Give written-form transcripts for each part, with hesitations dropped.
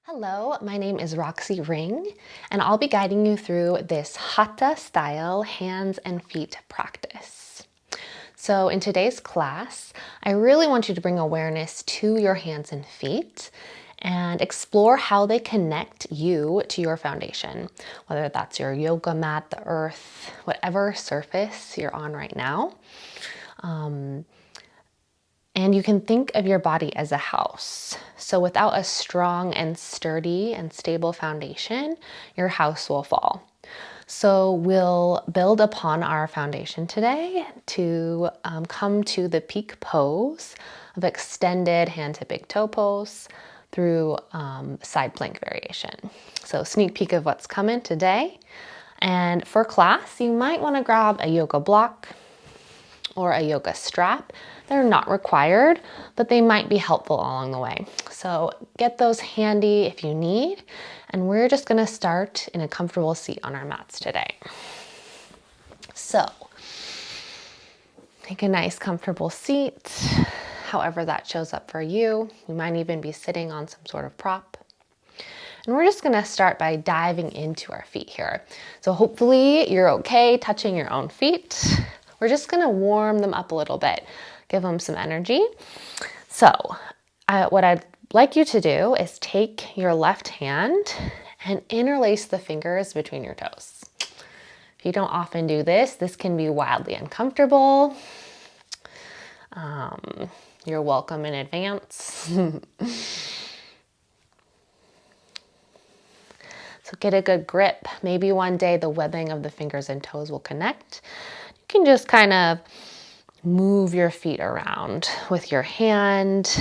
Hello, my name is Roxy Ring, and I'll be guiding you through this Hatha style hands and feet practice. So in today's class, I really want you to bring awareness to your hands and feet and explore how they connect you to your foundation, whether that's your yoga mat, the earth, whatever surface you're on right now. And you can think of your body as a house. So without a strong and sturdy and stable foundation, your house will fall. So we'll build upon our foundation today to come to the peak pose of extended hand to big toe pose through side plank variation. So sneak peek of what's coming today. And for class, you might want to grab a yoga block or a yoga strap. They're not required, but they might be helpful along the way. So get those handy if you need. And we're just gonna start in a comfortable seat on our mats today. So take a nice comfortable seat, however that shows up for you. You might even be sitting on some sort of prop. And we're just gonna start by diving into our feet here. So hopefully you're okay touching your own feet. We're just gonna warm them up a little bit, give them some energy. So what I'd like you to do is take your left hand and interlace the fingers between your toes. If you don't often do this, this can be wildly uncomfortable. You're welcome in advance. So get a good grip. Maybe one day the webbing of the fingers and toes will connect. You can just kind of move your feet around with your hand.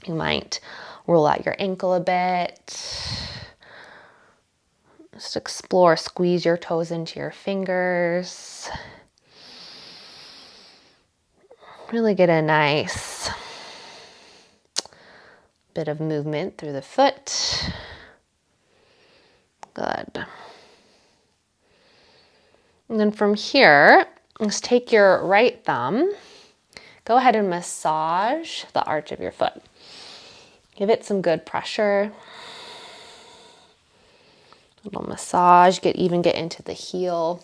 You might roll out your ankle a bit. Just explore, squeeze your toes into your fingers. Really get a nice bit of movement through the foot. Good. And then from here, just take your right thumb, go ahead and massage the arch of your foot. Give it some good pressure. A little massage, get into the heel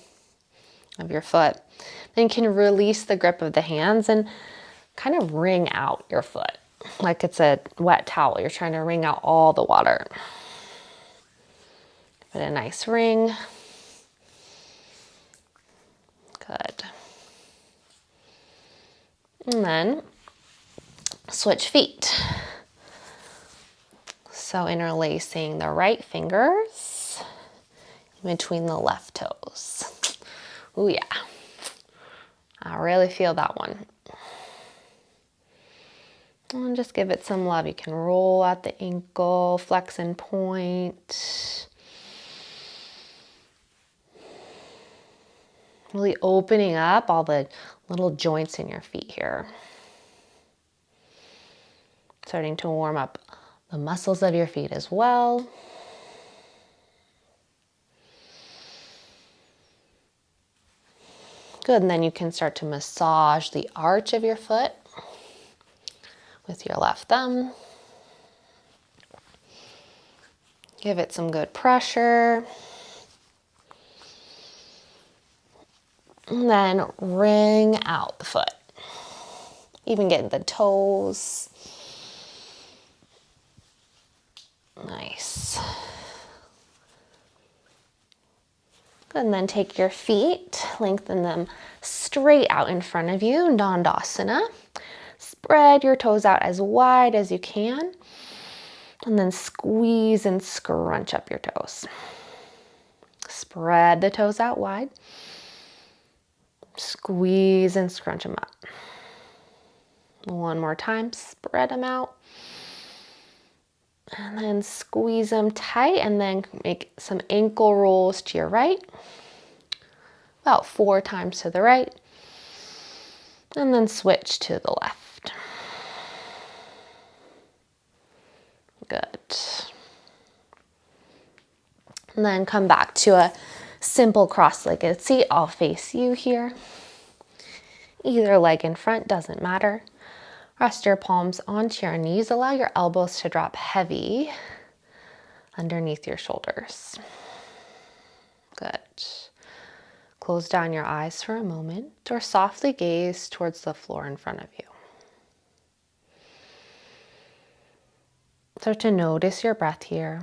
of your foot. Then you can release the grip of the hands and kind of wring out your foot like it's a wet towel. You're trying to wring out all the water. Give it a nice wring. Good. And then switch feet. So interlacing the right fingers between the left toes. Ooh, yeah. I really feel that one. And just give it some love. You can roll out the ankle, flex and point. Really opening up all the little joints in your feet here. Starting to warm up the muscles of your feet as well. Good, and then you can start to massage the arch of your foot with your left thumb. Give it some good pressure. And then wring out the foot. Even get the toes. Nice. Good, and then take your feet, lengthen them straight out in front of you, Tadasana. Spread your toes out as wide as you can. And then squeeze and scrunch up your toes. Spread the toes out wide. Squeeze and scrunch them up. One more time, spread them out. And then squeeze them tight and then make some ankle rolls to your right. About 4 times to the right. And then switch to the left. Good. And then come back to a simple cross-legged seat. I'll face you here. Either leg in front, doesn't matter. Rest your palms onto your knees. Allow your elbows to drop heavy underneath your shoulders. Good. Close down your eyes for a moment or softly gaze towards the floor in front of you. Start to notice your breath here.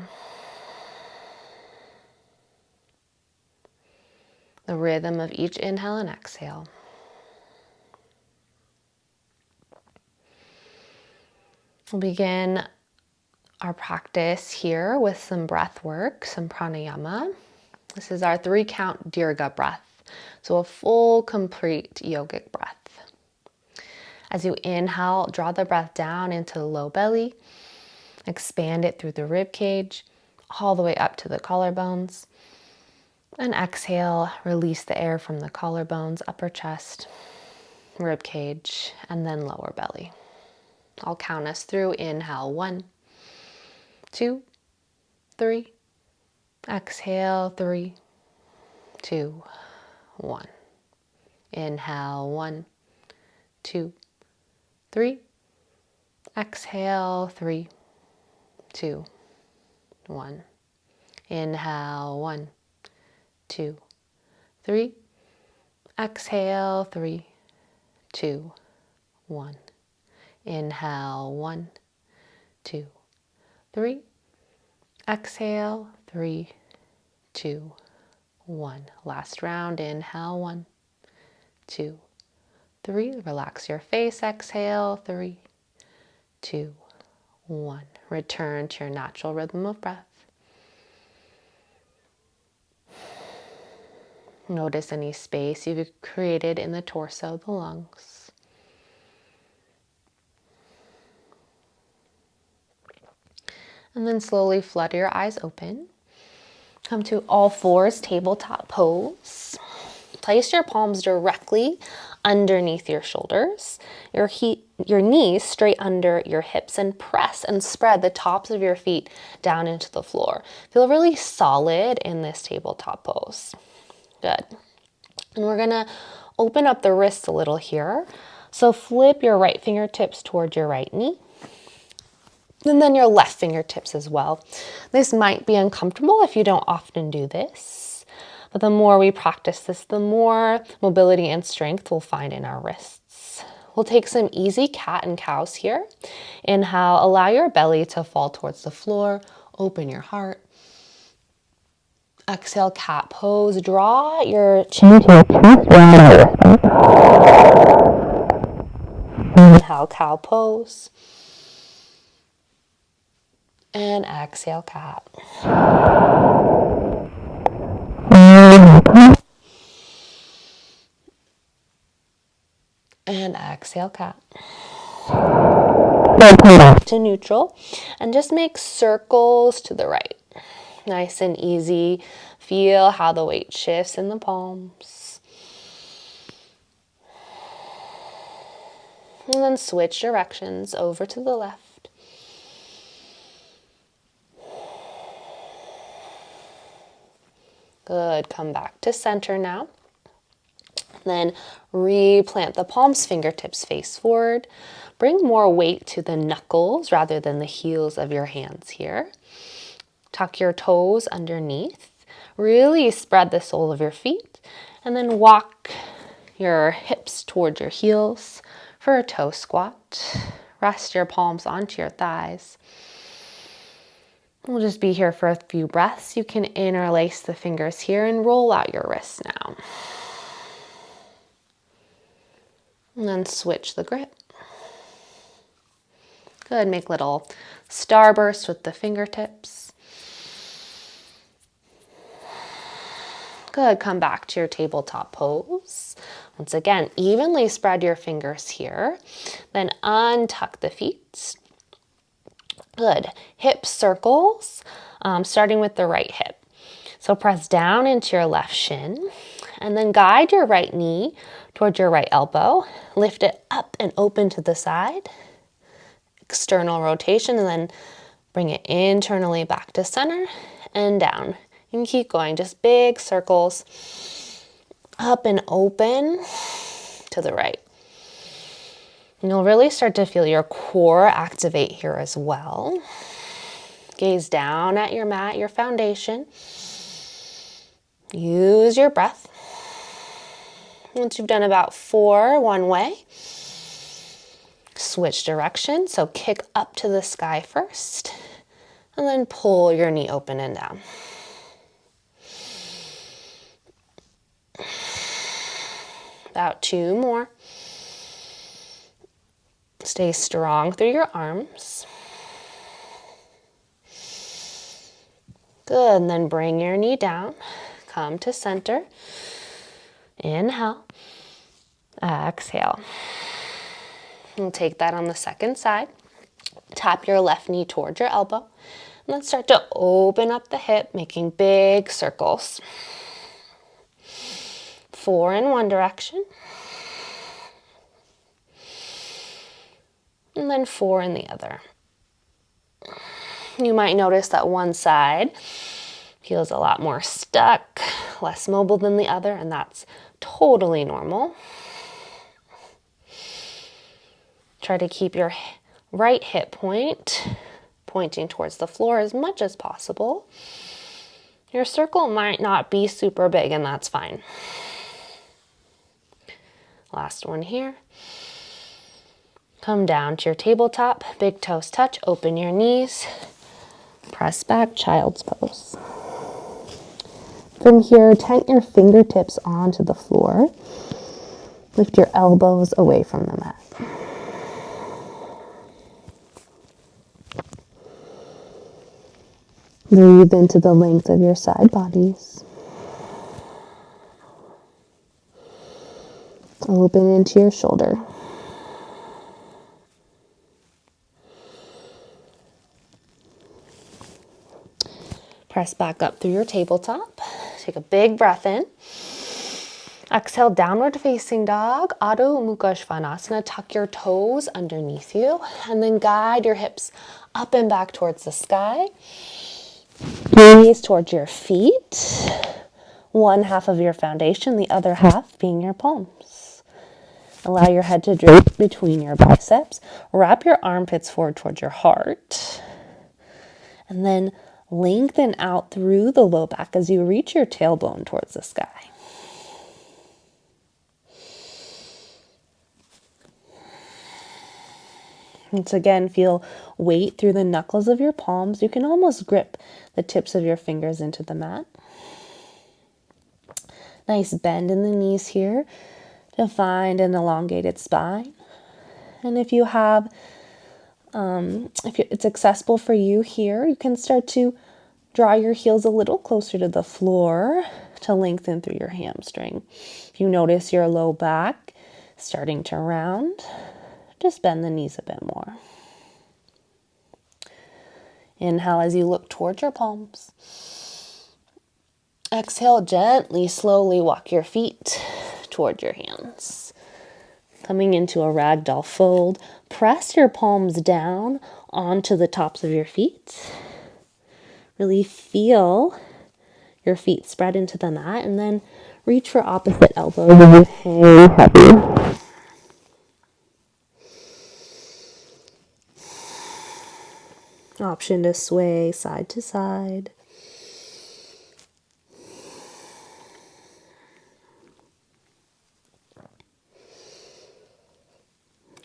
The rhythm of each inhale and exhale. We'll begin our practice here with some breath work, some pranayama. This is our 3-count Dirga breath, so a full, complete yogic breath. As you inhale, draw the breath down into the low belly, expand it through the rib cage, all the way up to the collarbones. And exhale, release the air from the collarbones, upper chest, rib cage, and then lower belly. I'll count us through. Inhale, 1, 2, 3. Exhale, 3, 2, 1. Inhale, 1, 2, 3. Exhale, 3, 2, 1. Inhale, 1, 2, 3. Exhale, 3, 2, 1. Inhale, 1, 2, 3. Exhale, 3, 2, 1. Last round. Inhale, 1, 2, 3. Relax your face. Exhale, 3, 2, 1. Return to your natural rhythm of breath. Notice any space you've created in the torso, the lungs. And then slowly flutter your eyes open. Come to all fours, tabletop pose. Place your palms directly underneath your shoulders, your knees straight under your hips, and press and spread the tops of your feet down into the floor. Feel really solid in this tabletop pose. Good. And we're gonna open up the wrists a little here. So flip your right fingertips towards your right knee. And then your left fingertips as well. This might be uncomfortable if you don't often do this. But the more we practice this, the more mobility and strength we'll find in our wrists. We'll take some easy cat and cows here. Inhale, allow your belly to fall towards the floor. Open your heart. Exhale, cat pose. Draw your chin to your chest. Inhale, cow pose. And exhale, cat. And exhale, cat. Back to neutral. And just make circles to the right. Nice and easy. Feel how the weight shifts in the palms. And then switch directions over to the left. Good. Come back to center now. Then replant the palms, fingertips face forward. Bring more weight to the knuckles rather than the heels of your hands here. Tuck your toes underneath. Really spread the sole of your feet. And then walk your hips towards your heels for a toe squat. Rest your palms onto your thighs. We'll just be here for a few breaths. You can interlace the fingers here and roll out your wrists now. And then switch the grip. Good, make little starbursts with the fingertips. Good, come back to your tabletop pose. Once again, evenly spread your fingers here. Then untuck the feet. Good, hip circles, starting with the right hip. So press down into your left shin and then guide your right knee towards your right elbow. Lift it up and open to the side. External rotation, and then bring it internally back to center and down. And keep going, just big circles up and open to the right. And you'll really start to feel your core activate here as well. Gaze down at your mat, your foundation. Use your breath. Once you've done about 4 one way, switch direction. So kick up to the sky first, and then pull your knee open and down. About 2 more. Stay strong through your arms. Good, and then bring your knee down. Come to center. Inhale. Exhale. And take that on the second side. Tap your left knee towards your elbow. And then start to open up the hip, making big circles. 4 in one direction. And then 4 in the other. You might notice that one side feels a lot more stuck, less mobile than the other, and that's totally normal. Try to keep your right hip point pointing towards the floor as much as possible. Your circle might not be super big, and that's fine. Last one here. Come down to your tabletop, big toes touch, open your knees, press back, child's pose. From here, tent your fingertips onto the floor. Lift your elbows away from the mat. Breathe into the length of your side bodies. Open into your shoulder. Press back up through your tabletop. Take a big breath in. Exhale, downward facing dog, Adho Mukha Svanasana. Tuck your toes underneath you and then guide your hips up and back towards the sky. Knees towards your feet. One half of your foundation, the other half being your palms. Allow your head to drape between your biceps. Wrap your armpits forward towards your heart. And then lengthen out through the low back as you reach your tailbone towards the sky. Once again, feel weight through the knuckles of your palms. You can almost grip the tips of your fingers into the mat. Nice bend in the knees here to find an elongated spine. And if you have, it's accessible for you here, you can start to draw your heels a little closer to the floor to lengthen through your hamstring. If you notice your low back starting to round, just bend the knees a bit more. Inhale as you look towards your palms. Exhale, gently, slowly walk your feet toward your hands. Coming into a Ragdoll Fold, press your palms down onto the tops of your feet. Really feel your feet spread into the mat, and then reach for opposite elbows and you hang heavy. Option to sway side to side.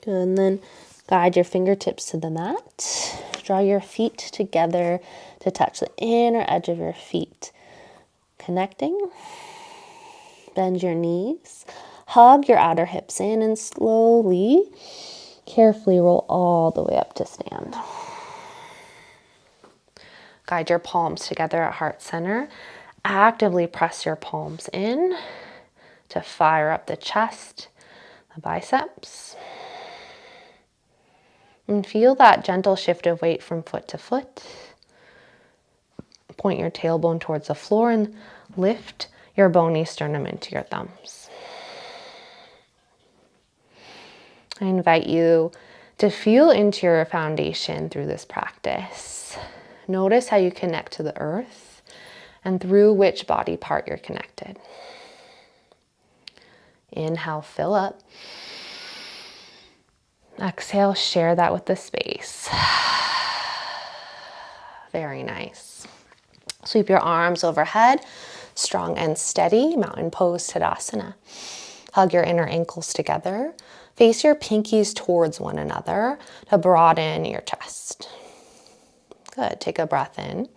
Good, and then guide your fingertips to the mat. Draw your feet together to touch the inner edge of your feet. Connecting. Bend your knees. Hug your outer hips in and slowly, carefully roll all the way up to stand. Guide your palms together at heart center. Actively press your palms in to fire up the chest, the biceps. And feel that gentle shift of weight from foot to foot. Point your tailbone towards the floor and lift your bony sternum into your thumbs. I invite you to feel into your foundation through this practice. Notice how you connect to the earth and through which body part you're connected. Inhale, fill up. Exhale, share that with the space. Very nice. Sweep your arms overhead, strong and steady, mountain pose, Tadasana. Hug your inner ankles together. Face your pinkies towards one another to broaden your chest. Good, take a breath in.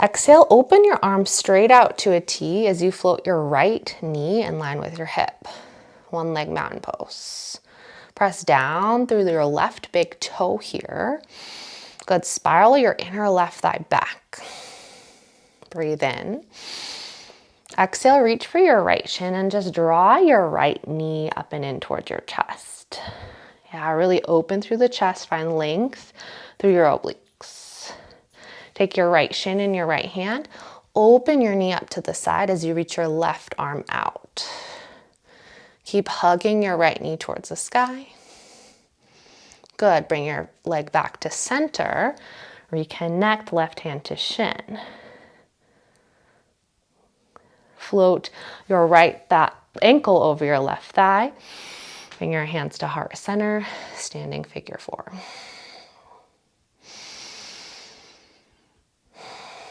Exhale, open your arms straight out to a T as you float your right knee in line with your hip. One leg mountain pose. Press down through your left big toe here. Good, spiral your inner left thigh back. Breathe in. Exhale, reach for your right shin and just draw your right knee up and in towards your chest. Yeah, really open through the chest, find length through your obliques. Take your right shin in your right hand, open your knee up to the side as you reach your left arm out. Keep hugging your right knee towards the sky. Good, bring your leg back to center. Reconnect left hand to shin. Float your right ankle over your left thigh. Bring your hands to heart center, standing figure 4.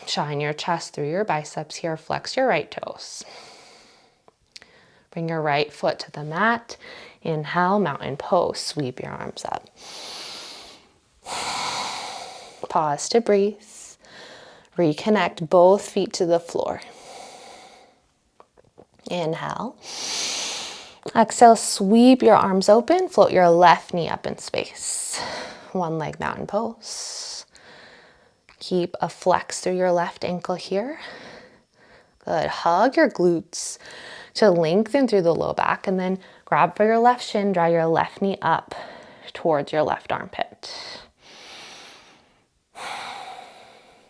Shine your chest through your biceps here. Flex your right toes. Bring your right foot to the mat. Inhale, mountain pose. Sweep your arms up. Pause to breathe. Reconnect both feet to the floor. Inhale. Exhale, sweep your arms open. Float your left knee up in space. One leg mountain pose. Keep a flex through your left ankle here. Good. Hug your glutes to lengthen through the low back, and then grab for your left shin. Draw your left knee up towards your left armpit.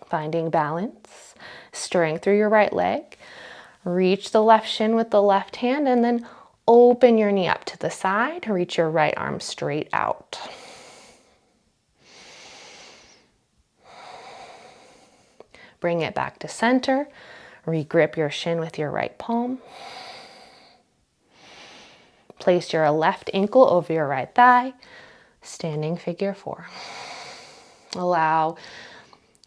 Finding balance. Strength through your right leg. Reach the left shin with the left hand, and then open your knee up to the side. Reach your right arm straight out. Bring it back to center. Regrip your shin with your right palm. Place your left ankle over your right thigh. Standing figure 4. Allow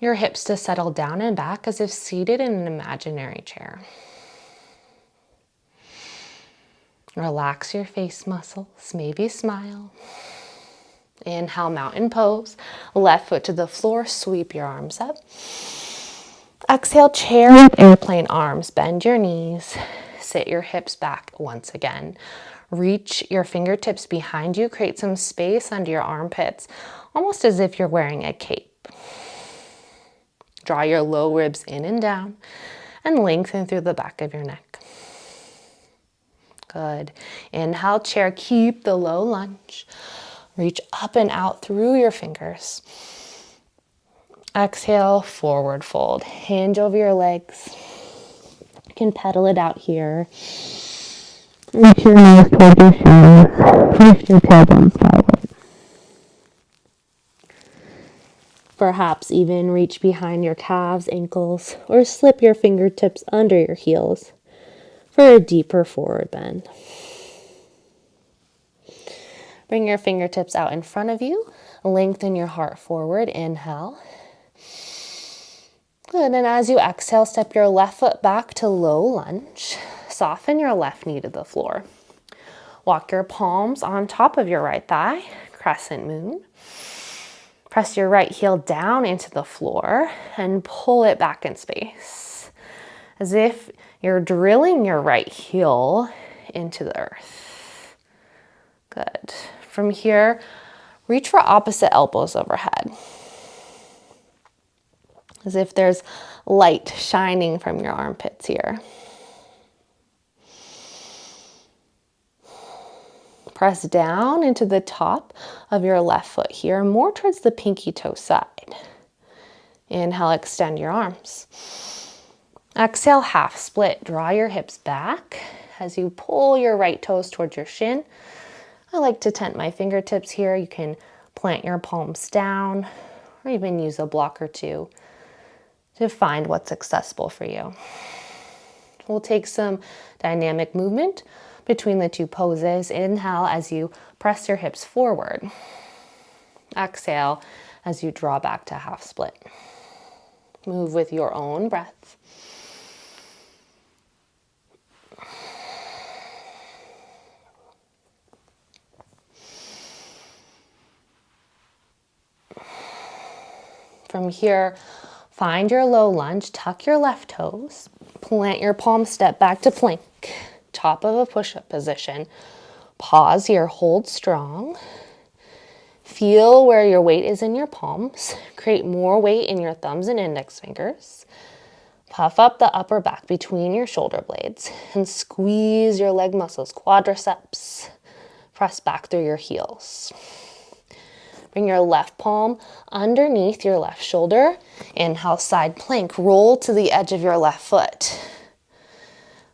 your hips to settle down and back as if seated in an imaginary chair. Relax your face muscles, maybe smile. Inhale, mountain pose. Left foot to the floor, sweep your arms up. Exhale, chair with airplane arms. Bend your knees. Sit your hips back once again. Reach your fingertips behind you. Create some space under your armpits, almost as if you're wearing a cape. Draw your low ribs in and down and lengthen through the back of your neck. Good. Inhale, chair. Keep the low lunge. Reach up and out through your fingers. Exhale, forward fold. Hinge over your legs. You can pedal it out here. Reach your knees toward your shoulders. Lift your tailbone skyward. Perhaps even reach behind your calves, ankles, or slip your fingertips under your heels for a deeper forward bend. Bring your fingertips out in front of you. Lengthen your heart forward. Inhale. Good. And as you exhale, step your left foot back to low lunge. Soften your left knee to the floor. Walk your palms on top of your right thigh. Crescent Moon. Press your right heel down into the floor and pull it back in space, as if you're drilling your right heel into the earth. Good. From here, reach for opposite elbows overhead, as if there's light shining from your armpits here. Press down into the top of your left foot here, more towards the pinky toe side. Inhale, extend your arms. Exhale, half split. Draw your hips back as you pull your right toes towards your shin. I like to tent my fingertips here. You can plant your palms down or even use a block or two to find what's accessible for you. We'll take some dynamic movement between the two poses. Inhale as you Press your hips forward. Exhale as you draw back to half split. Move with your own breath. From here, find your low lunge, tuck your left toes, plant your palms, step back to plank, top of a push-up position. Pause here, hold strong. Feel where your weight is in your palms. Create more weight in your thumbs and index fingers. Puff up the upper back between your shoulder blades and squeeze your leg muscles, quadriceps. Press back through your heels. Bring your left palm underneath your left shoulder. Inhale, side plank. Roll to the edge of your left foot.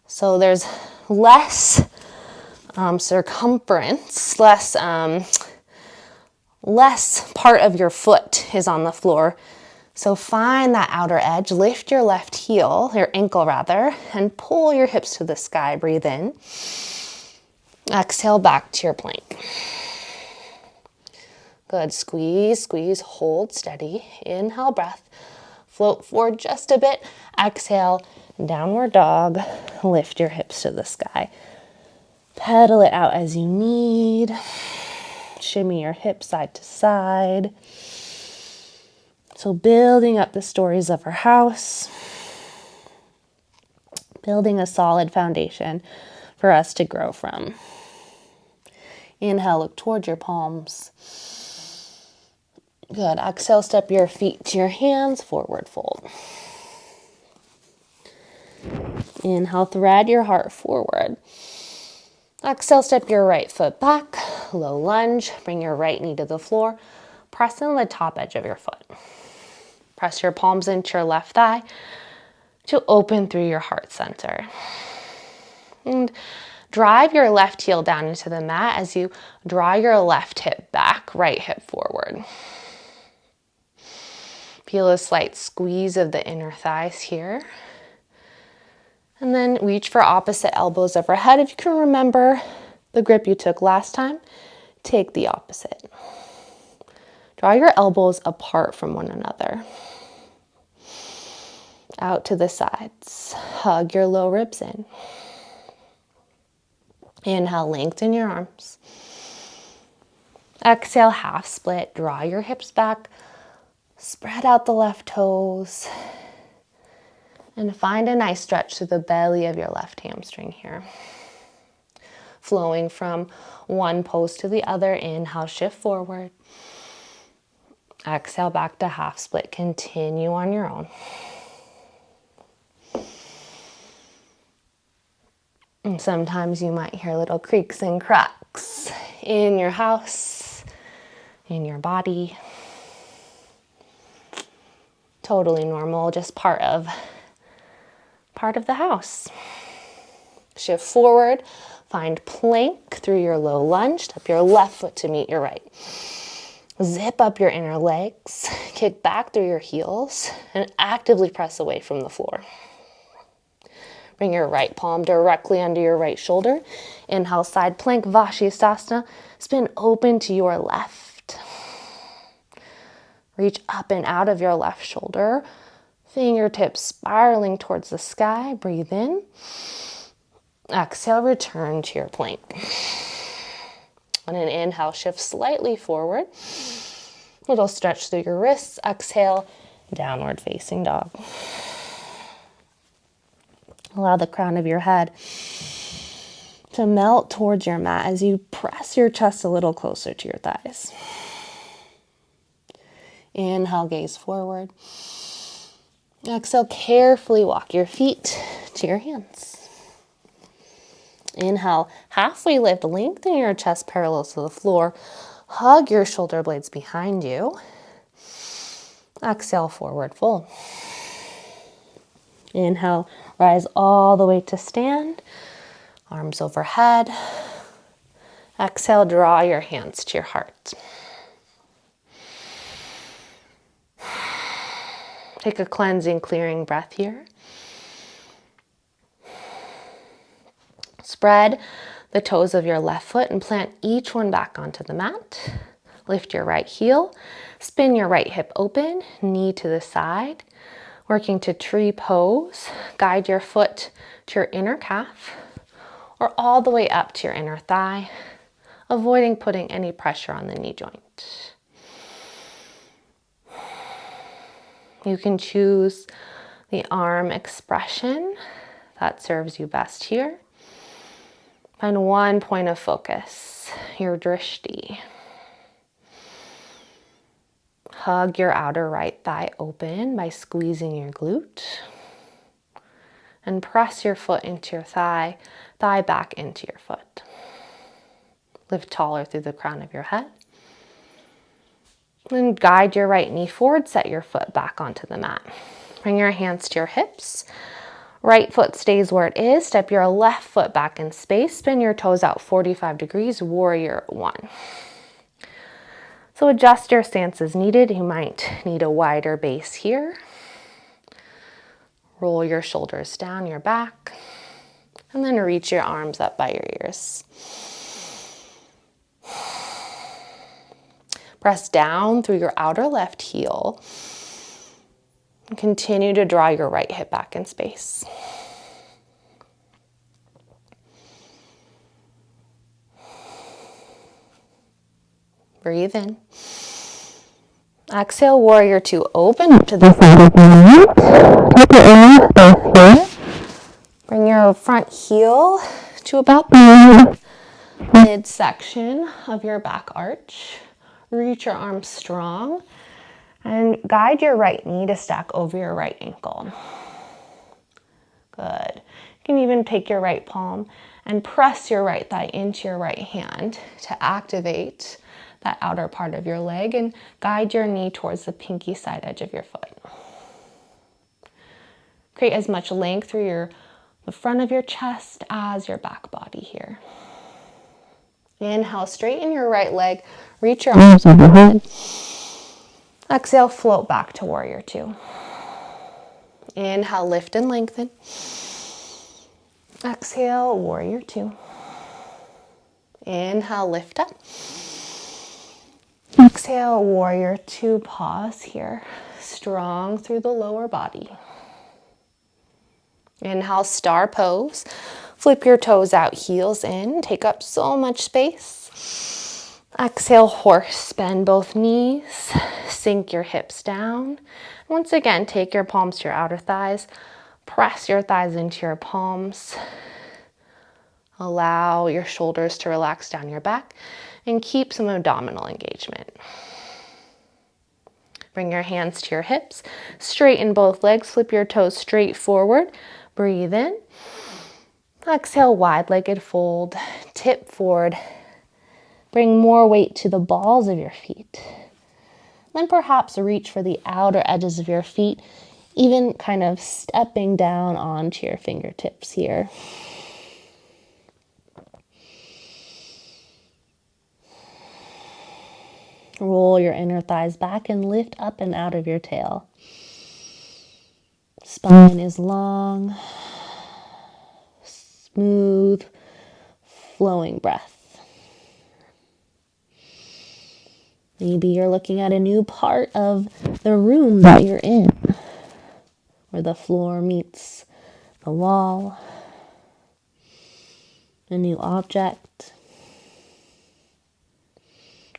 So there's less circumference, less part of your foot is on the floor. So find that outer edge. Lift your left heel, your ankle rather, and pull your hips to the sky. Breathe in. Exhale back to your plank. Good, squeeze, squeeze, hold steady. Inhale, breath. Float forward just a bit. Exhale, downward dog. Lift your hips to the sky. Pedal it out as you need. Shimmy your hips side to side. So building up the stories of our house. Building a solid foundation for us to grow from. Inhale, look towards your palms. Good. Exhale, step your feet to your hands, forward fold. Inhale, thread your heart forward. Exhale, step your right foot back, low lunge. Bring your right knee to the floor. Press in the top edge of your foot. Press your palms into your left thigh to open through your heart center. And drive your left heel down into the mat as you draw your left hip back, right hip forward. Feel a slight squeeze of the inner thighs here. And then reach for opposite elbows overhead. If you can remember the grip you took last time, take the opposite. Draw your elbows apart from one another. Out to the sides. Hug your low ribs in. Inhale, lengthen your arms. Exhale, half split. Draw your hips back. Spread out the left toes. And find a nice stretch through the belly of your left hamstring here. Flowing from one pose to the other. Inhale, shift forward. Exhale, back to half split. Continue on your own. And sometimes you might hear little creaks and cracks in your house, in your body. Totally normal, just part of the house. Shift forward, find plank through your low lunge. Step your left foot to meet your right. Zip up your inner legs, kick back through your heels, and actively press away from the floor. Bring your right palm directly under your right shoulder. Inhale, side plank, Vashisthasana. Spin open to your left. Reach up and out of your left shoulder. Fingertips spiraling towards the sky. Breathe in. Exhale, return to your plank. On an inhale, shift slightly forward. Little stretch through your wrists. Exhale, downward facing dog. Allow the crown of your head to melt towards your mat as you press your chest a little closer to your thighs. Inhale, gaze forward. Exhale, carefully walk your feet to your hands. Inhale, halfway lift, lengthen your chest parallel to the floor. Hug your shoulder blades behind you. Exhale, forward fold. Inhale, rise all the way to stand. Arms overhead. Exhale, draw your hands to your heart. Take a cleansing, clearing breath here. Spread the toes of your left foot and plant each one back onto the mat. Lift your right heel, spin your right hip open, knee to the side, working to tree pose. Guide your foot to your inner calf or all the way up to your inner thigh, avoiding putting any pressure on the knee joint. You can choose the arm expression that serves you best here. Find one point of focus, your drishti. Hug your outer right thigh open by squeezing your glute. And press your foot into your thigh back into your foot. Lift taller through the crown of your head. And guide your right knee forward, set your foot back onto the mat. Bring your hands to your hips. Right foot stays where it is. Step your left foot back in space. Spin your toes out 45 degrees, warrior one. So adjust your stance as needed. You might need a wider base here. Roll your shoulders down your back. And then reach your arms up by your ears. Press down through your outer left heel. And continue to draw your right hip back in space. Breathe in. Exhale, warrior two. Open up to the side of your mat. Take your arms both here. Bring your front heel to about the midsection of your back arch. Reach your arms strong and guide your right knee to stack over your right ankle. Good. You can even take your right palm and press your right thigh into your right hand to activate that outer part of your leg and guide your knee towards the pinky side edge of your foot. Create as much length through the front of your chest as your back body here. Inhale, straighten your right leg, reach your arms overhead. Exhale, float back to warrior two. Inhale, lift and lengthen. Exhale, warrior two. Inhale, lift up. Exhale, warrior two. Pause here. Strong through the lower body. Inhale, star pose. Flip your toes out, heels in. Take up so much space. Exhale, horse. Bend both knees. Sink your hips down. Once again, take your palms to your outer thighs. Press your thighs into your palms. Allow your shoulders to relax down your back and keep some abdominal engagement. Bring your hands to your hips. Straighten both legs. Flip your toes straight forward. Breathe in. Exhale, wide-legged fold. Tip forward. Bring more weight to the balls of your feet. Then perhaps reach for the outer edges of your feet, even kind of stepping down onto your fingertips here. Roll your inner thighs back and lift up and out of your tail. Spine is long, smooth, flowing breath. Maybe you're looking at a new part of the room that you're in, where the floor meets the wall, a new object.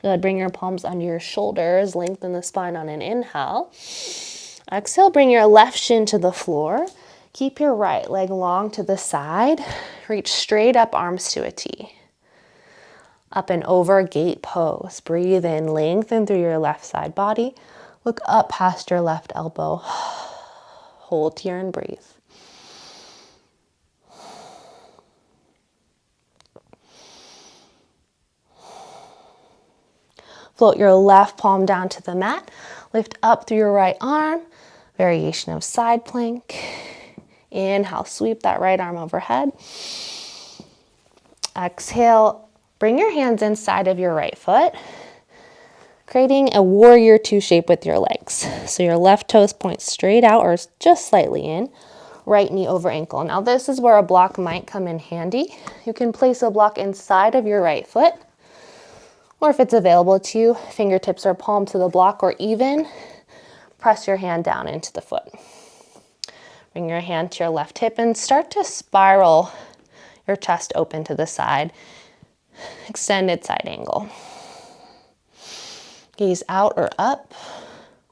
Good. Bring your palms under your shoulders. Lengthen the spine on an inhale. Exhale, bring your left shin to the floor. Keep your right leg long to the side. Reach straight up, arms to a T. Up and over, gate pose. Breathe in, lengthen through your left side body. Look up past your left elbow. Hold here and breathe. Float your left palm down to the mat. Lift up through your right arm. Variation of side plank. Inhale, sweep that right arm overhead. Exhale, bring your hands inside of your right foot, creating a warrior two shape with your legs. So your left toes point straight out or just slightly in. right knee over ankle. Now this is where a block might come in handy. You can place a block inside of your right foot, or if it's available to you, fingertips or palm to the block, or even press your hand down into the foot. Bring your hand to your left hip and start to spiral your chest open to the side. Extended side angle. Gaze out or up,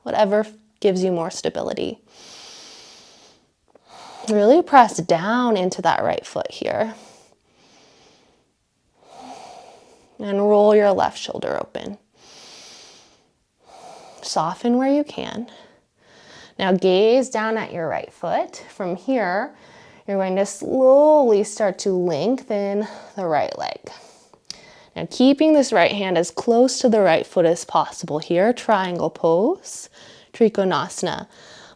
whatever gives you more stability. Really press down into that right foot here. And roll your left shoulder open. Soften where you can. Now gaze down at your right foot. From here, you're going to slowly start to lengthen the right leg. Now keeping this right hand as close to the right foot as possible here, triangle pose, Trikonasana.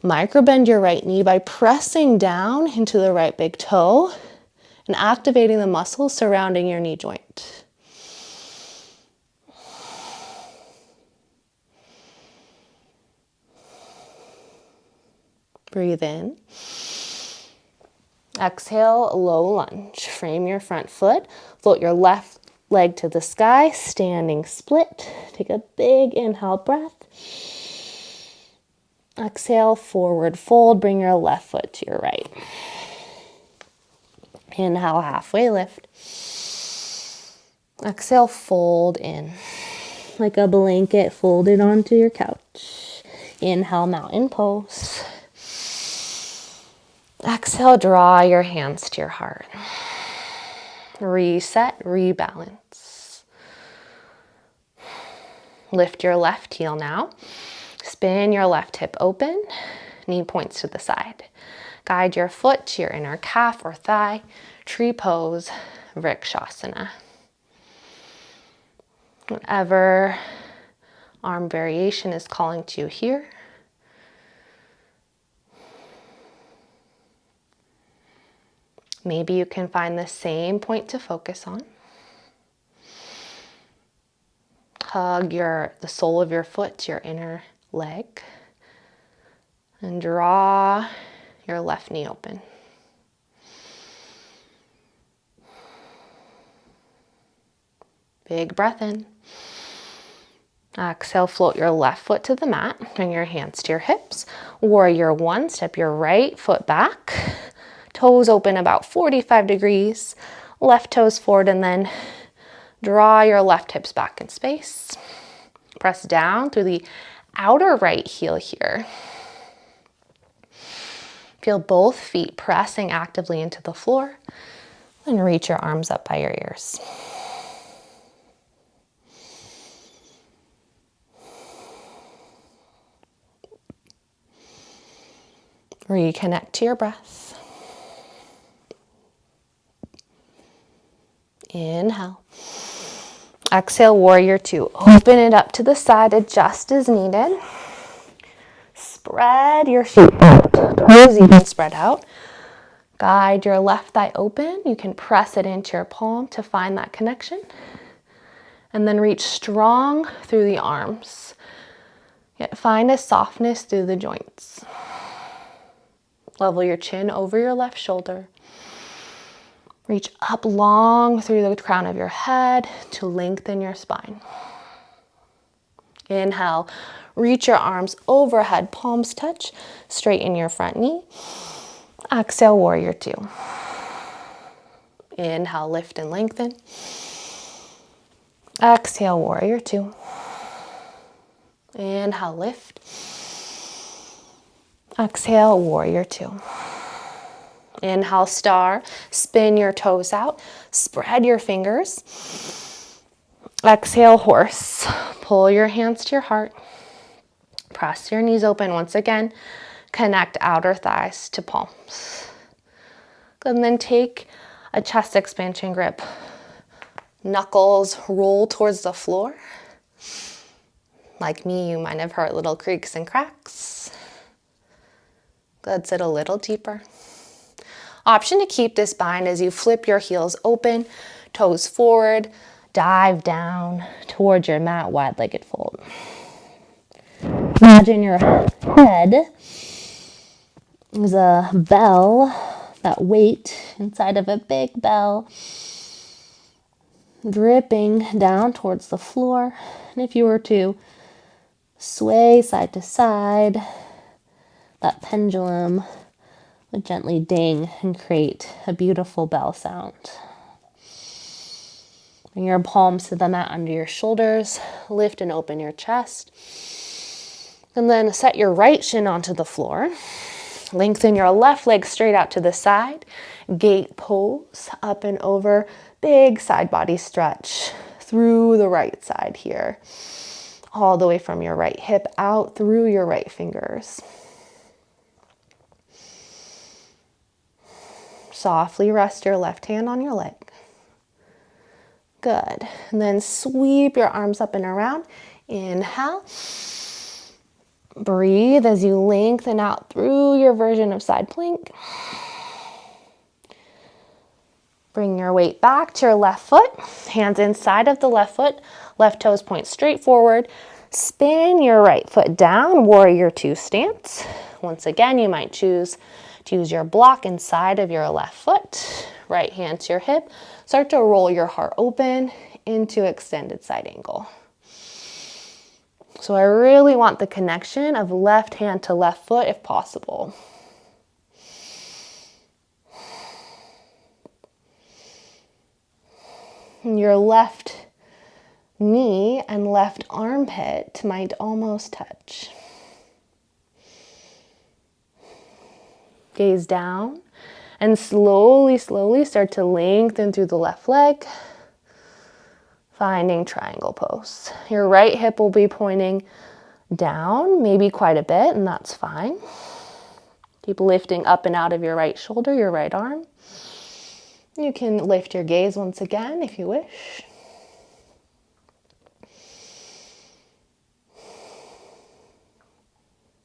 Microbend your right knee by pressing down into the right big toe and activating the muscles surrounding your knee joint. Breathe in. Exhale, low lunge. Frame your front foot. Float your left leg to the sky, standing split. Take a big inhale breath. Exhale, forward fold. Bring your left foot to your right. Inhale, halfway lift. Exhale, fold in. Like a blanket folded onto your couch. Inhale, mountain pose. Exhale, draw your hands to your heart. Reset, rebalance. Lift your left heel now. Spin your left hip open. Knee points to the side. Guide your foot to your inner calf or thigh. Tree pose, Vrikshasana. Whatever arm variation is calling to you here. Maybe you can find the same point to focus on. Hug the sole of your foot to your inner leg. And draw your left knee open. Big breath in. Exhale, float your left foot to the mat. Bring your hands to your hips. Warrior one, step your right foot back. Toes open about 45 degrees. Left toes forward, and then draw your left hips back in space. Press down through the outer right heel here. Feel both feet pressing actively into the floor. And reach your arms up by your ears. Reconnect to your breath. Inhale. Exhale, warrior two. Open it up to the side, adjust as needed. Spread your feet out. Toes even spread out. Guide your left thigh open. You can press it into your palm to find that connection. And then reach strong through the arms. Yet find a softness through the joints. Level your chin over your left shoulder. Reach up long through the crown of your head to lengthen your spine. Inhale, reach your arms overhead, palms touch, straighten your front knee. Exhale, warrior two. Inhale, lift and lengthen. Exhale, warrior two. Inhale, lift. Exhale, warrior two. Inhale, star. Spin your toes out. Spread your fingers. Exhale, horse. Pull your hands to your heart. Press your knees open once again. Connect outer thighs to palms. And then take a chest expansion grip. Knuckles roll towards the floor. Like me, you might have heard little creaks and cracks. Good, sit a little deeper. Option to keep this bind as you flip your heels open, toes forward, dive down towards your mat, wide-legged fold. Imagine your head There's a bell, that weight inside of a big bell, dripping down towards the floor. And if you were to sway side to side, that pendulum would gently ding and create a beautiful bell sound. Bring your palms to the mat under your shoulders. Lift and open your chest. And then set your right shin onto the floor. Lengthen your left leg straight out to the side. Gate pose, up and over. Big side body stretch through the right side here. All the way from your right hip out through your right fingers. Softly rest your left hand on your leg. Good. And then sweep your arms up and around. Inhale. Breathe as you lengthen out through your version of side plank. Bring your weight back to your left foot. Hands inside of the left foot. Left toes point straight forward. Spin your right foot down. Warrior two stance. Once again, you might choose to use your block inside of your left foot. Right hand to your hip. Start to roll your heart open into extended side angle. So I really want the connection of left hand to left foot if possible. And your left knee and left armpit might almost touch. Gaze down and slowly start to lengthen through the left leg. Finding triangle pose. Your right hip will be pointing down, maybe quite a bit, and that's fine. Keep lifting up and out of your right shoulder, your right arm. You can lift your gaze once again if you wish.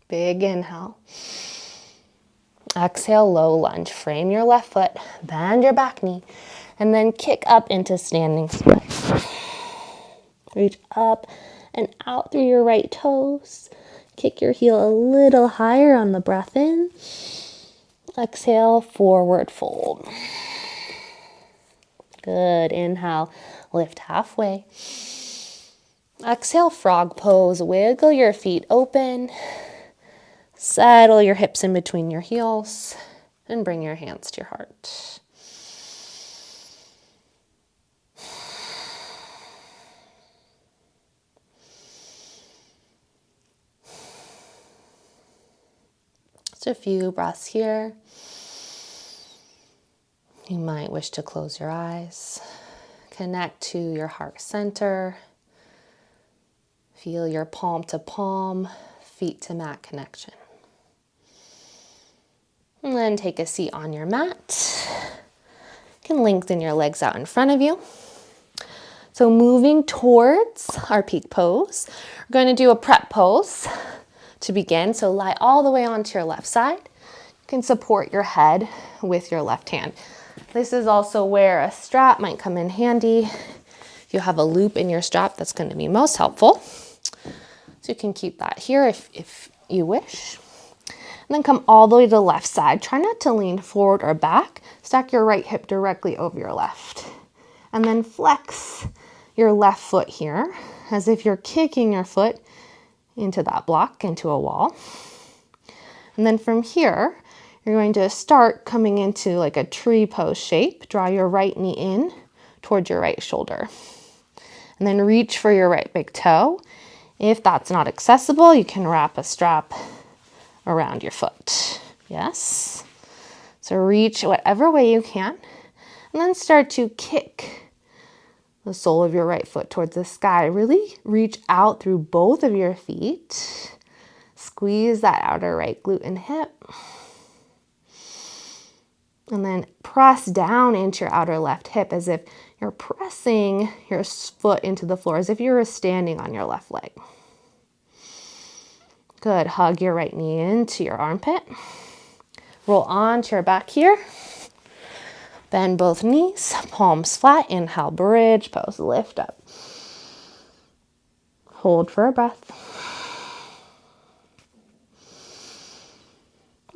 Big inhale. Exhale, low lunge. Frame your left foot, bend your back knee, and then kick up into standing split. Reach up and out through your right toes. Kick your heel a little higher on the breath in. Exhale, forward fold. Good. Inhale, lift halfway. Exhale, frog pose. Wiggle your feet open. Settle your hips in between your heels and bring your hands to your heart. Just a few breaths here. You might wish to close your eyes. Connect to your heart center. Feel your palm to palm, feet to mat connection. And then take a seat on your mat. You can lengthen your legs out in front of you. So moving towards our peak pose, we're going to do a prep pose to begin. So lie all the way onto your left side. You can support your head with your left hand. This is also where a strap might come in handy. If you have a loop in your strap, that's going to be most helpful. So you can keep that here if you wish. And then come all the way to the left side. Try not to lean forward or back. Stack your right hip directly over your left. And then flex your left foot here as if you're kicking your foot into that block, into a wall. And then from here, you're going to start coming into like a tree pose shape. Draw your right knee in towards your right shoulder. And then reach for your right big toe. If that's not accessible, you can wrap a strap around your foot. Yes. So reach whatever way you can. And then start to kick the sole of your right foot towards the sky. Really reach out through both of your feet. Squeeze that outer right glute and hip. And then press down into your outer left hip as if you're pressing your foot into the floor, as if you were standing on your left leg. Good. Hug your right knee into your armpit. Roll onto your back here. Bend both knees, palms flat. Inhale, bridge pose, lift up. Hold for a breath.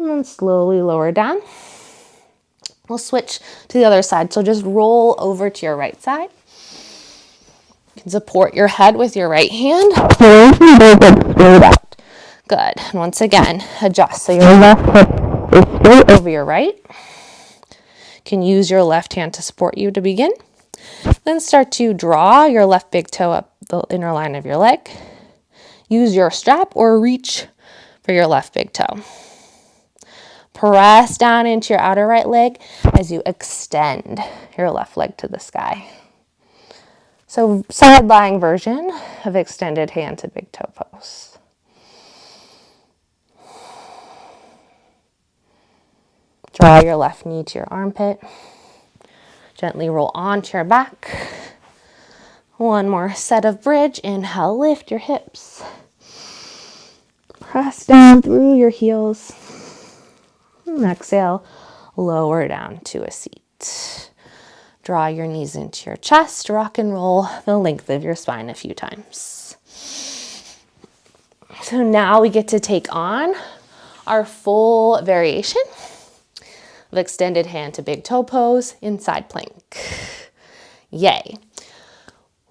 And then slowly lower down. We'll switch to the other side. So just roll over to your right side. You can support your head with your right hand. Straight out. Good. And once again, adjust. So your left hip is straight over your right. You can use your left hand to support you to begin. Then start to draw your left big toe up the inner line of your leg. Use your strap or reach for your left big toe. Press down into your outer right leg as you extend your left leg to the sky. So side lying version of extended hand to big toe pose. Draw your left knee to your armpit. Gently roll onto your back. One more set of bridge. Inhale, lift your hips. Press down through your heels. And exhale, lower down to a seat. Draw your knees into your chest. Rock and roll the length of your spine a few times. So now we get to take on our full variation of extended hand to big toe pose in side plank. Yay.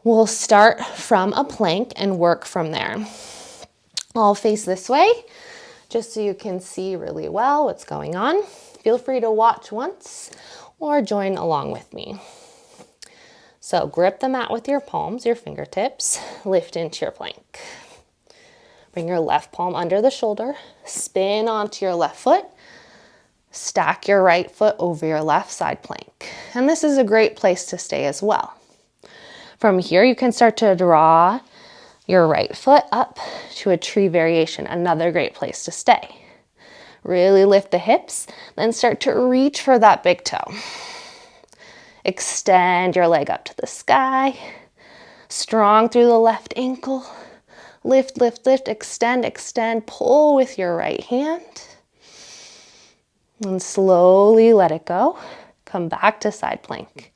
We'll start from a plank and work from there. I'll face this way just so you can see really well what's going on. Feel free to watch once or join along with me. So grip the mat with your palms, your fingertips, lift into your plank. Bring your left palm under the shoulder, spin onto your left foot, stack your right foot over your left side plank. And this is a great place to stay as well. From here, you can start to draw your right foot up to a tree variation, another great place to stay. Really lift the hips, then start to reach for that big toe. Extend your leg up to the sky, strong through the left ankle. Lift, lift, lift, extend, extend, pull with your right hand. And slowly let it go. Come back to side plank.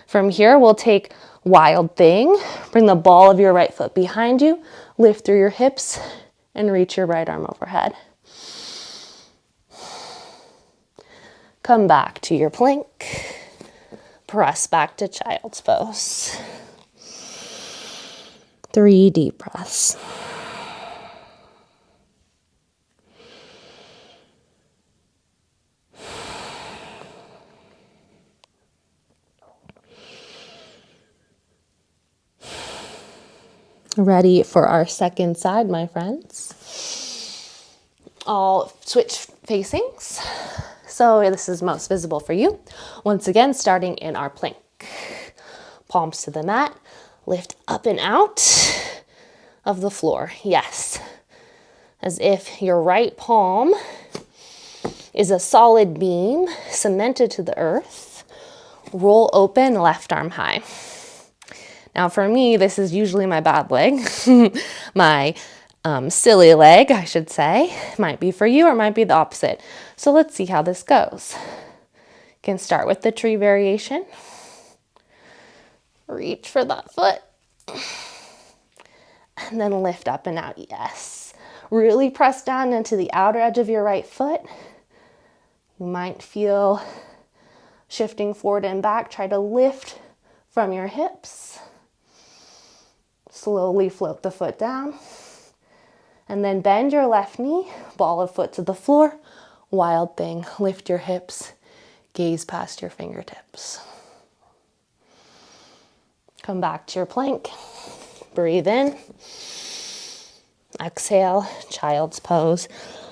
From here, we'll take wild thing. Bring the ball of your right foot behind you. Lift through your hips and reach your right arm overhead. Come back to your plank. Press back to child's pose. 3 deep breaths. Ready for our second side, my friends. I'll switch facings. So this is most visible for you. Once again, starting in our plank. Palms to the mat. Lift up and out of the floor. Yes. As if your right palm is a solid beam cemented to the earth. Roll open, left arm high. Now for me, this is usually my bad leg, my silly leg, I should say. Might be for you or might be the opposite. So let's see how this goes. You can start with the tree variation. Reach for that foot. And then lift up and out, yes. Really press down into the outer edge of your right foot. You might feel shifting forward and back. Try to lift from your hips. Slowly float the foot down. And then bend your left knee, ball of foot to the floor. Wild thing, lift your hips, gaze past your fingertips. Come back to your plank. Breathe in. Exhale, child's pose.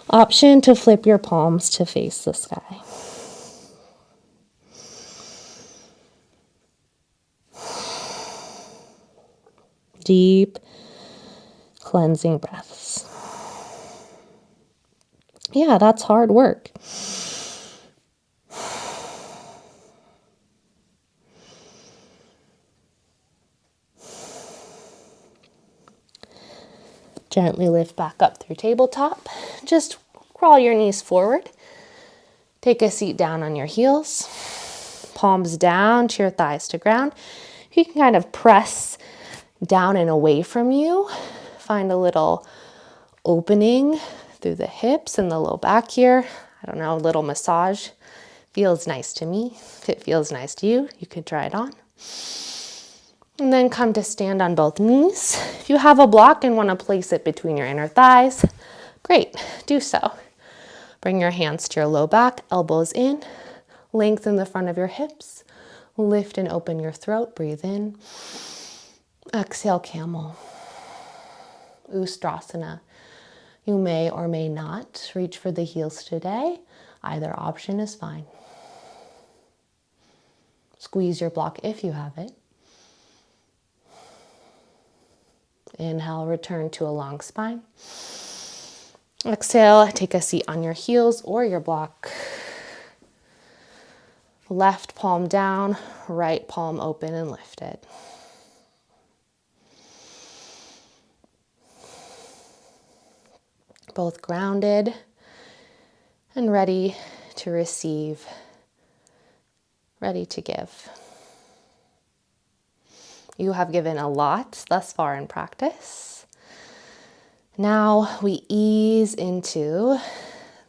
Option to flip your palms to face the sky. Deep, cleansing breaths. Yeah, that's hard work. Gently lift back up through tabletop. Just crawl your knees forward. Take a seat down on your heels. Palms down to your thighs to ground. You can kind of press down and away from you. Find a little opening through the hips and the low back here. I don't know, a little massage. Feels nice to me. If it feels nice to you, you could try it on. And then come to stand on both knees. If you have a block and want to place it between your inner thighs, great, do so. Bring your hands to your low back, elbows in, lengthen the front of your hips, lift and open your throat, breathe in. Exhale, camel. Ustrasana. You may or may not reach for the heels today. Either option is fine. Squeeze your block if you have it. Inhale, return to a long spine. Exhale, take a seat on your heels or your block. Left palm down, right palm open and lifted. Both grounded and ready to receive, ready to give. You have given a lot thus far in practice. Now we ease into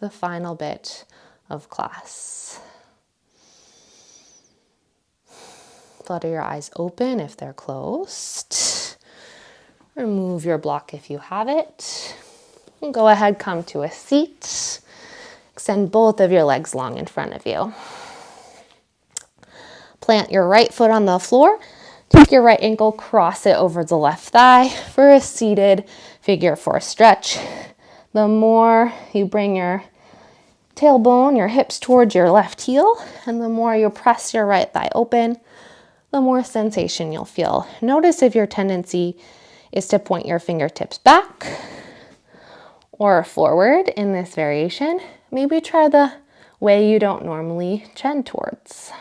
the final bit of class. Flutter your eyes open if they're closed. Remove your block if you have it. And go ahead, come to a seat. Extend both of your legs long in front of you. Plant your right foot on the floor. Take your right ankle, cross it over the left thigh for a seated figure four stretch. The more you bring your tailbone, your hips towards your left heel, and the more you press your right thigh open, the more sensation you'll feel. Notice if your tendency is to point your fingertips back or forward in this variation. Maybe try the way you don't normally trend towards.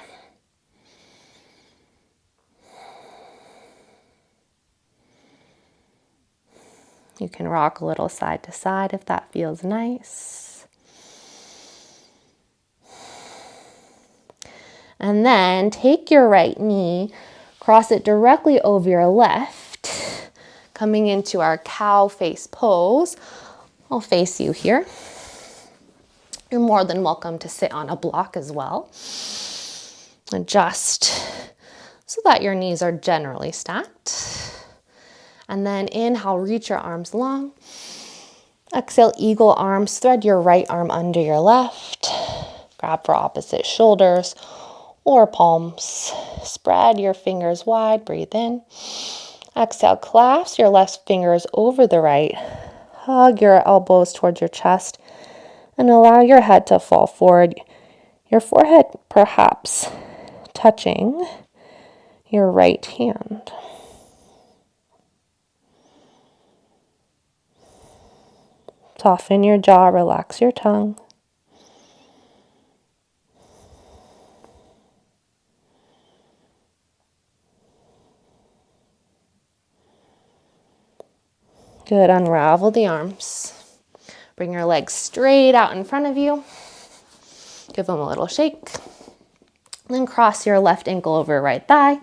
You can rock a little side to side if that feels nice. And then take your right knee, cross it directly over your left, coming into our cow face pose. I'll face you here. You're more than welcome to sit on a block as well. Adjust so that your knees are generally stacked. And then inhale, reach your arms long. Exhale, eagle arms. Thread your right arm under your left. Grab for opposite shoulders or palms. Spread your fingers wide. Breathe in. Exhale, clasp your left fingers over the right. Hug your elbows towards your chest and allow your head to fall forward. Your forehead perhaps touching your right hand. Soften your jaw, relax your tongue. Good, unravel the arms. Bring your legs straight out in front of you. Give them a little shake. Then cross your left ankle over right thigh.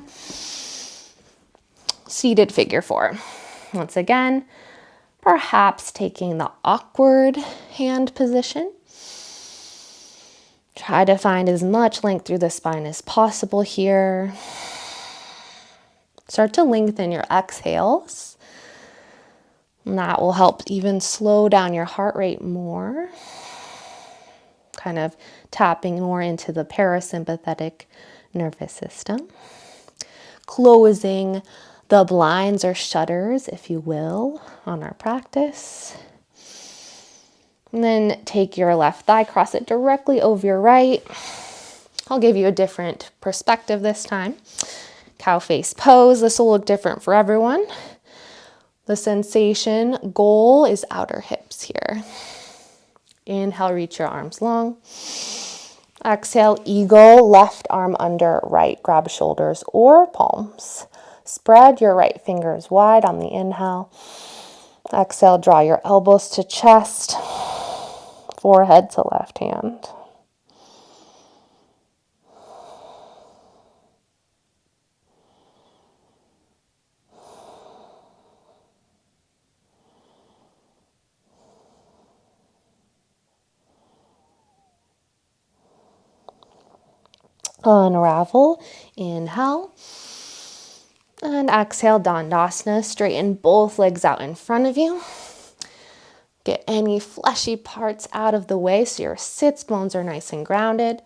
Seated figure four. Once again, perhaps taking the awkward hand position. Try to find as much length through the spine as possible here. Start to lengthen your exhales. And that will help even slow down your heart rate more. Kind of tapping more into the parasympathetic nervous system. Closing the blinds or shutters, if you will, on our practice. And then take your left thigh, cross it directly over your right. I'll give you a different perspective this time. Cow face pose. This will look different for everyone. The sensation goal is outer hips here. Inhale, reach your arms long. Exhale, eagle, left arm under right. Grab shoulders or palms. Spread your right fingers wide on the inhale. Exhale, draw your elbows to chest, forehead to left hand. Unravel, inhale, and exhale, Tadasana. Straighten both legs out in front of you. Get any fleshy parts out of the way so your sits bones are nice and grounded.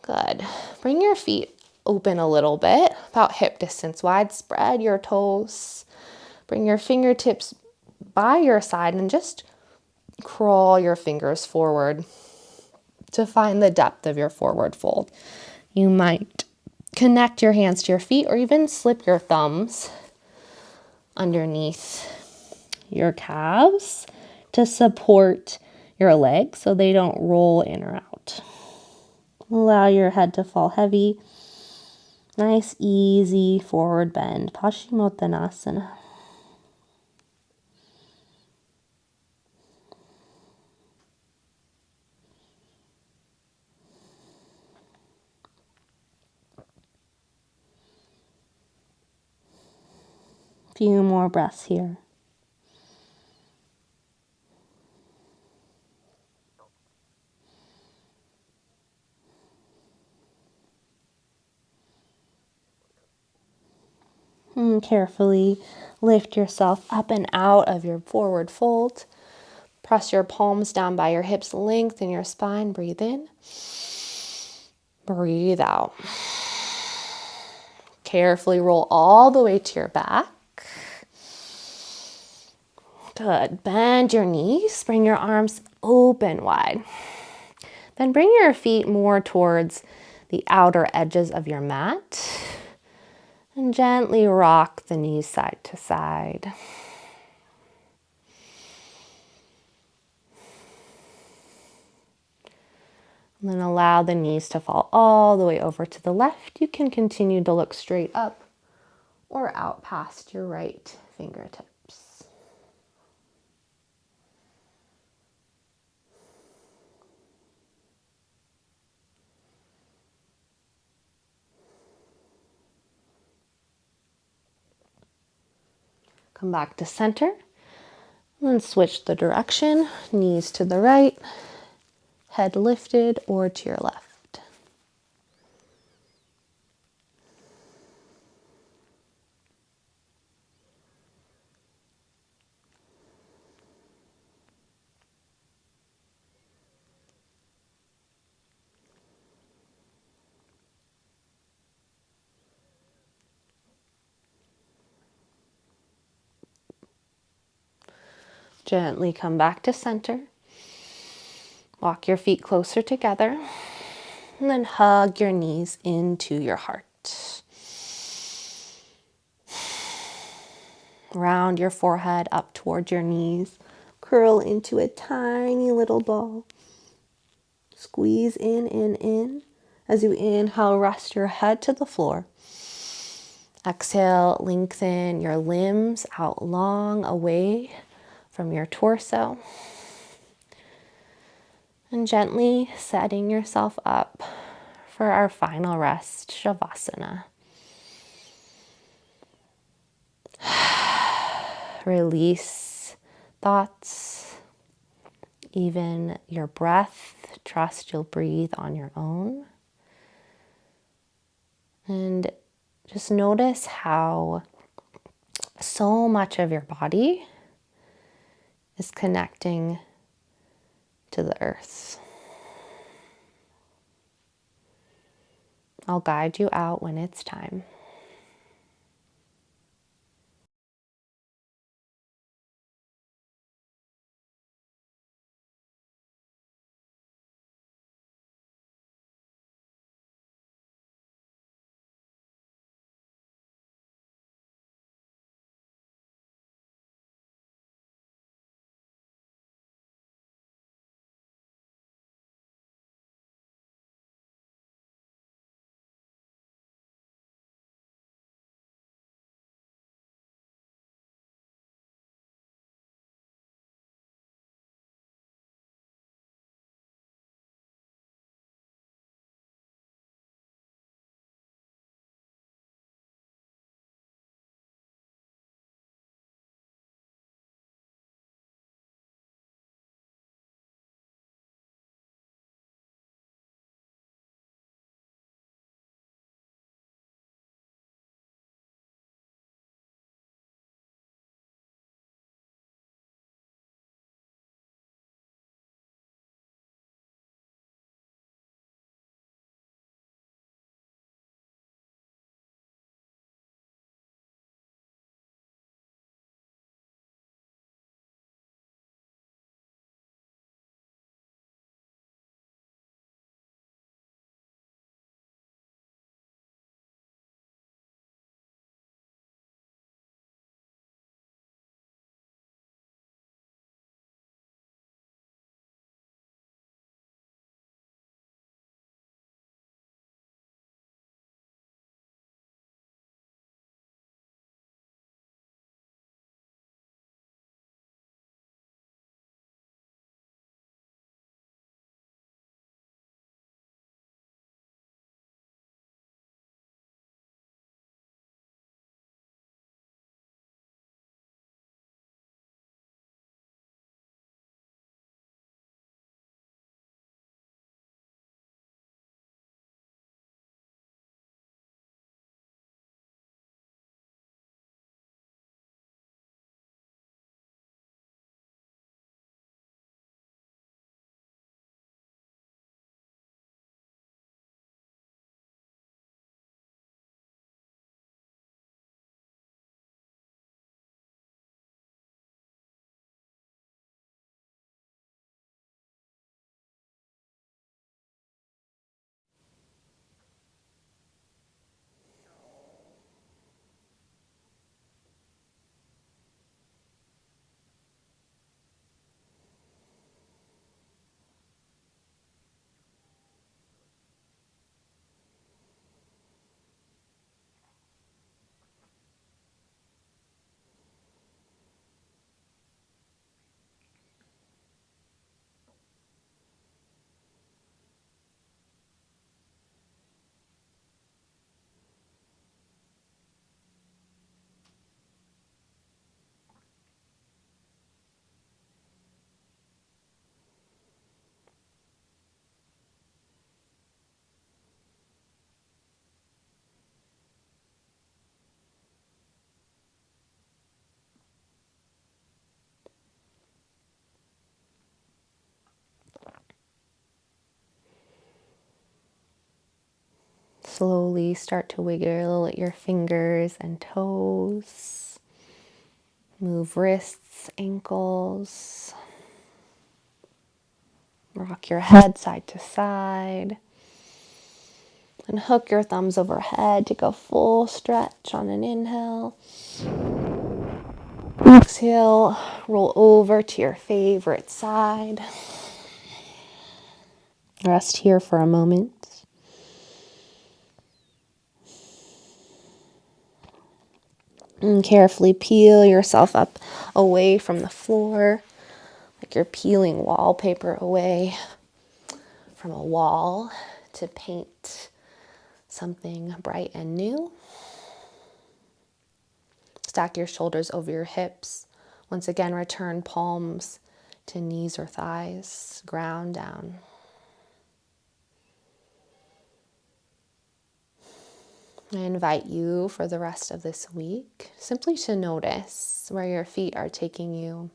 Good. Bring your feet open a little bit, about hip distance wide. Spread your toes. Bring your fingertips by your side and just crawl your fingers forward to find the depth of your forward fold. You might connect your hands to your feet or even slip your thumbs underneath your calves to support your legs so they don't roll in or out. Allow your head to fall heavy. Nice, easy forward bend. Paschimottanasana. Few more breaths here. And carefully lift yourself up and out of your forward fold. Press your palms down by your hips, lengthen your spine. Breathe in. Breathe out. Carefully roll all the way to your back. Good. Bend your knees. Bring your arms open wide. Then bring your feet more towards the outer edges of your mat. And gently rock the knees side to side. And then allow the knees to fall all the way over to the left. You can continue to look straight up or out past your right fingertips. Come back to center. And then switch the direction. Knees to the right, head lifted or to your left. Gently come back to center. Walk your feet closer together. And then hug your knees into your heart. Round your forehead up towards your knees. Curl into a tiny little ball. Squeeze in. As you inhale, rest your head to the floor. Exhale, lengthen your limbs out long away from your torso. And gently setting yourself up for our final rest, Shavasana. Release thoughts, even your breath. Trust you'll breathe on your own. And just notice how so much of your body is connecting to the earth. I'll guide you out when it's time. Slowly start to wiggle at your fingers and toes. Move wrists, ankles. Rock your head side to side. And hook your thumbs overhead. Take a full stretch on an inhale. Exhale, roll over to your favorite side. Rest here for a moment. And carefully peel yourself up away from the floor, like you're peeling wallpaper away from a wall to paint something bright and new. Stack your shoulders over your hips. Once again, return palms to knees or thighs. Ground down. I invite you for the rest of this week simply to notice where your feet are taking you,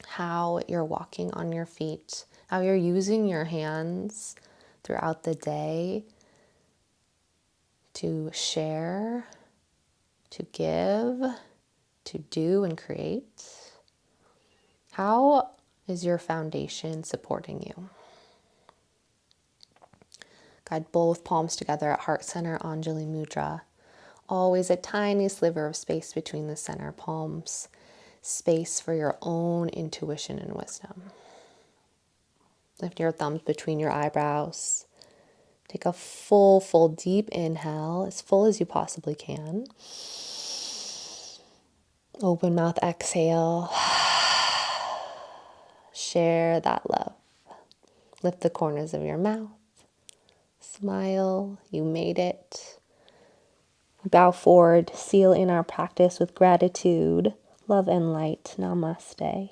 how you're walking on your feet, how you're using your hands throughout the day to share, to give, to do and create. How is your foundation supporting you? Guide both palms together at heart center, Anjali Mudra. Always a tiny sliver of space between the center palms. Space for your own intuition and wisdom. Lift your thumbs between your eyebrows. Take a full deep inhale, as full as you possibly can. Open mouth exhale. Share that love. Lift the corners of your mouth. Smile, you made it. Bow forward, seal in our practice with gratitude, love and light. Namaste.